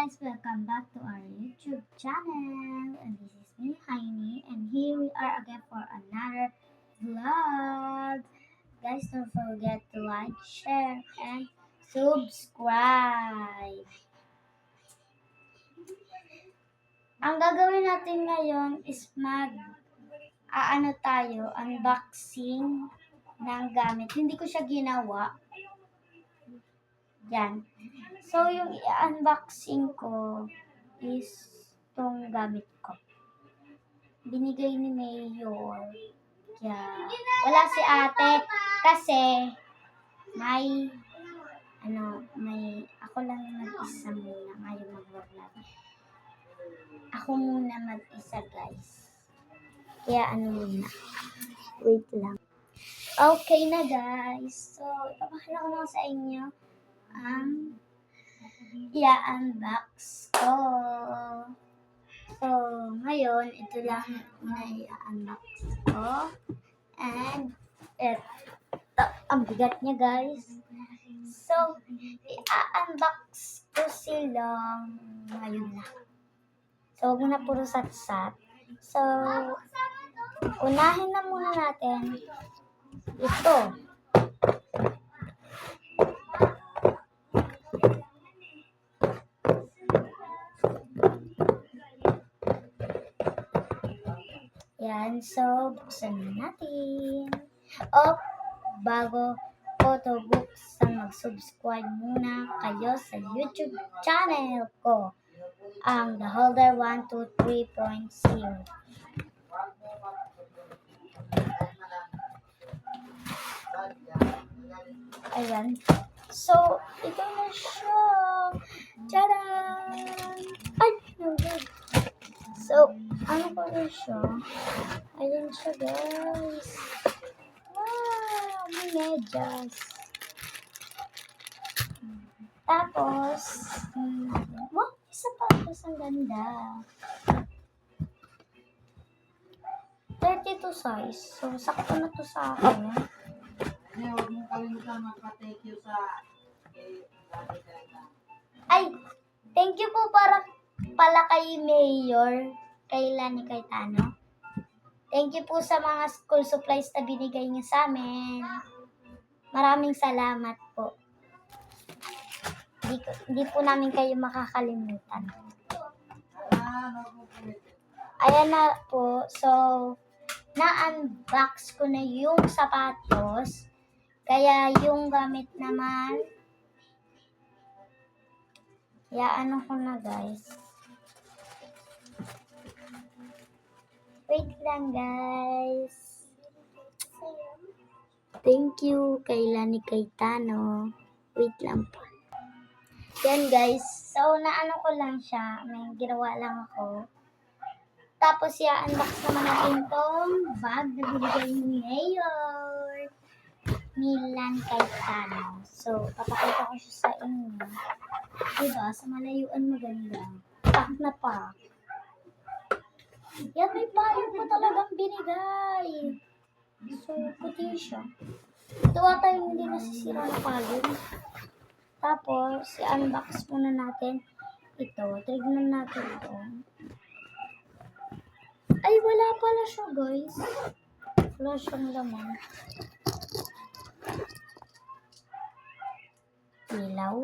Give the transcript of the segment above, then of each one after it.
guys, welcome back to our YouTube channel. And this is me, Heini, and here we are again for another vlog. Guys, don't forget to like, share, and subscribe. Ang gagawin natin ngayon is unboxing ng gamit. Hindi ko siya ginawa. Yan. So, yung i-unboxing ko is itong gamit ko. Binigay ni Mayor. Kaya, wala si ate kasi ako lang mag-isa muna ngayong mag-vlog. Ako muna mag-isa, guys. Kaya muna. Wait lang. Okay na, guys. So, ipapakita ko lang sa inyo ang i-unbox ko. So, ngayon, ito lang na i-unbox ko. And, ito, ang bigat niya, guys. So, i-unbox ko silang ngayon na. So, huwag mo na puro sat-sat. So, unahin na muna natin ito. Yan, so, buksan na natin. Bago ko ito buksan, mag-subscribe muna kayo sa YouTube channel ko, ang The Holder 123.0. Ayan. So, ito na siya. Tadaan! Ay, no good. So, ano pa rin siya? Ayan siya, guys. Wow! May medyas. Tapos, wow! Sapatos, ang ganda. 32 size. So, sakto na to sa akin. Huwag mong kalimutan magpa-thank you sa Ay! Thank you po pala kay Mayor, kay Lani Cayetano. Thank you po sa mga school supplies na binigay niyo sa amin. Maraming salamat po. Hindi po namin kayo makakalimutan. Ayan na po. So, na-unbox ko na yung sapatos. Kaya yung gamit naman, ko na, guys. Wait lang, guys. Thank you kay Lani Cayetano. Wait lang po. Yan, guys. So, ko lang siya. May ginawa lang ako. Tapos, i-unbox naman natin tong bag na binigay ni Mayor Milan Cayetano. So, papakita ko siya sa inyo. Diba? Sa malayuan maganda. Pak na pak. Yan, may payong pa talagang binigay. So, puti siya. Ito ata yung hindi nasisira na payong. Tapos, i-unbox muna natin ito. Tignan natin ito. Ay, wala pala siya, guys. Wala siyang laman. Ilaw.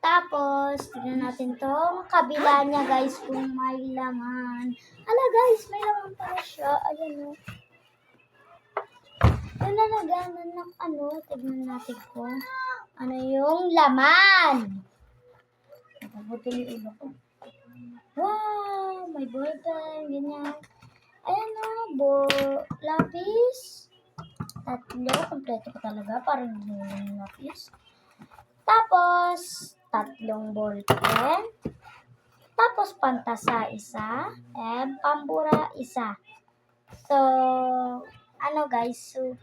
Tapos, tignan natin tong kabila niya, guys, kung may laman. Ala, guys, may laman pala siya. Ayan, o. Nalaganan ng tignan natin kung ano yung laman. Nakabuti yung iba ko. Wow, may ballpen, ganyan. Ayan, o, lapis. 3, kompleto ko talaga, parang yung lapis. Tapos, 3 ballpen. Tapos, pantasa 1. And pambura 1. So, guys. So,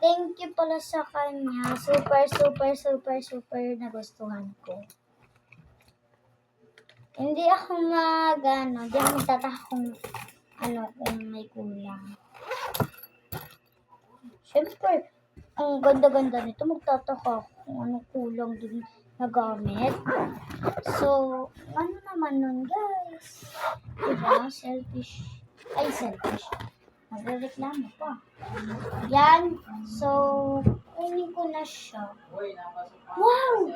thank you pala sa kanya. Super nagustuhan ko. Hindi ako hindi ako magtataka kung may kulang. Siyempre, ang ganda-ganda nito, magtataka kung anong kulang din na gamit. So, ano naman nun, guys? Diba? Selfish. Nagrereklamo pa. Yan. So, kunin ko na siya. Uy, napasok pa. Wow!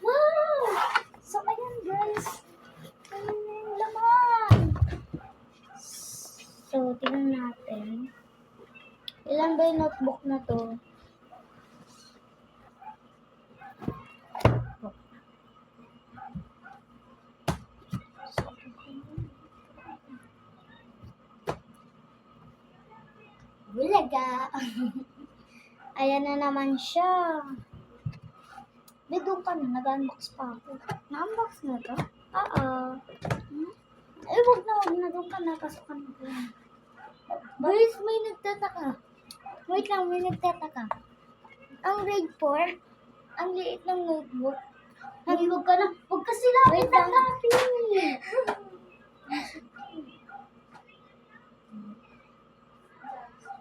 Wow! So, ayan, guys. Ayan na yung laman. So, tingnan natin. Ilan ba yung notebook na to? Bulaga! Ayan na naman siya. Doon ka na, nag-unbox pa ako. Na-unbox na to? Oo. Eh, wag na. Doon ka na, pasok ka na. Guys, may nagtataka. Wait lang, may nagtataka. Ang grade 4, ang liit ng notebook. Huwag ka na. Huwag ka sila. Wait lang.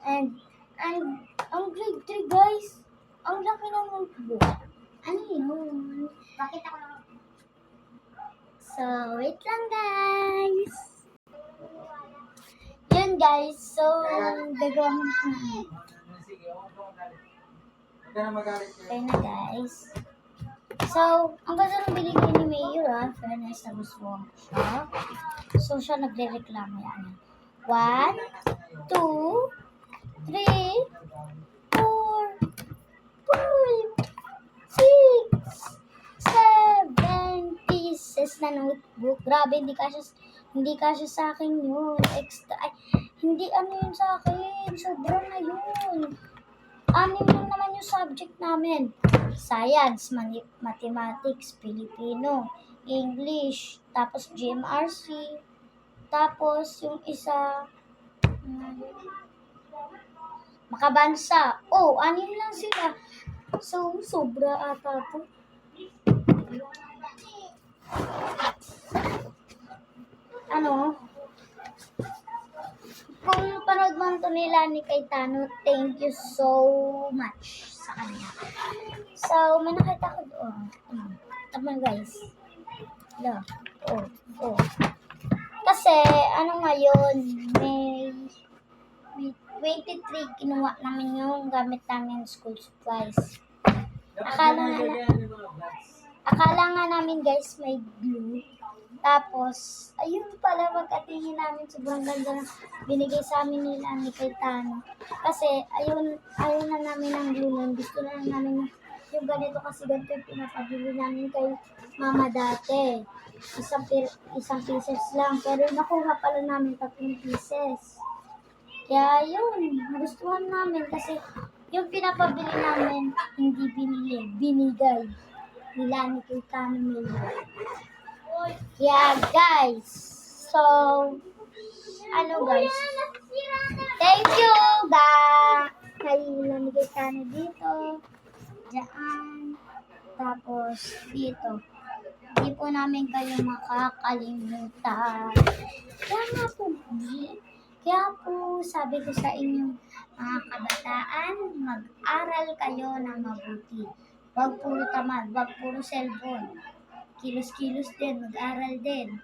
And ang grade 3, guys, ang laki ng notebook. Ano yun? Bakit ako lang? So, wait lang, guys. Yun, guys. So, gagawa mo na namin. Sige, huwag ka magalit. Huwag ka na magalit. Okay na, guys. So, ang ganda ng binigay ni Mayor, fairness na gusto mo siya. So, siya nagre-reklamo yan. 1, 2, 3, 4, 5, 6, 7 pieces na notebook. Grabe, hindi kasya sa akin yun. Extra, ay, hindi ano yun sa akin. Sobrang na yun. 6 lang naman yung subject namin. Science, Mathematics, Filipino, English, tapos GMRC, tapos yung isa, makabansa. Oh, 6 lang sila. So, sobra ata po. Ano? Kung panood mo ito nila ni Cayetano, thank you so much sa kanya. So, may nakita ko doon. Tama guys. Hello. Oh. Kasi, ano ngayon, may 23 kinuha namin yung gamit namin school supplies. Akala nga namin guys may glue. Tapos, ayun pala pagkatingin namin sobrang ganda na binigay sa amin nila ni Cayetano. Kasi, ayaw na namin ng glue nun. Gusto na namin yung ganito kasi ganito yung pinapabili namin kay mama dati. Isang pieces lang. Pero nakuha pala namin 3 pieces. Kaya yun, nagustuhan namin kasi yung pinapabili namin, hindi binigay nila ni Cayetano Mayor. Yeah, guys. So, ano guys? Thank you, kay ni Cayetano dito, dyan, tapos dito. Hindi po namin kayo makakalimutan. Kaya po, sabi ko sa inyo, mga kabataan, mag-aral kayo ng mabuti. Huwag puro tamad, huwag puro cellphone. Kilos-kilos din, mag-aral din.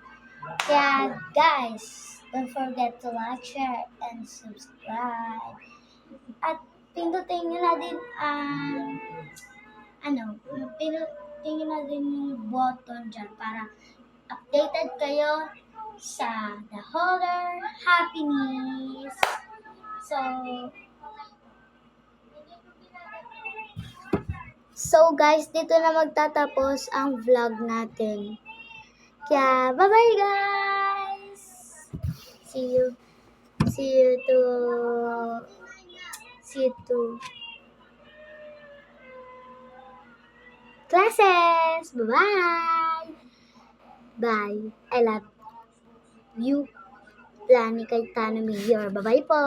Kaya guys, don't forget to like, share, and subscribe. At pindutin nyo na din pindutin nyo na din yung button dyan para updated kayo sa The Holler Happiness. So guys, dito na magtatapos ang vlog natin. Kaya, bye-bye guys! See you to classes! Bye-bye! Bye! I love you. Plan ni Cayetano Mayor. Bye-bye po!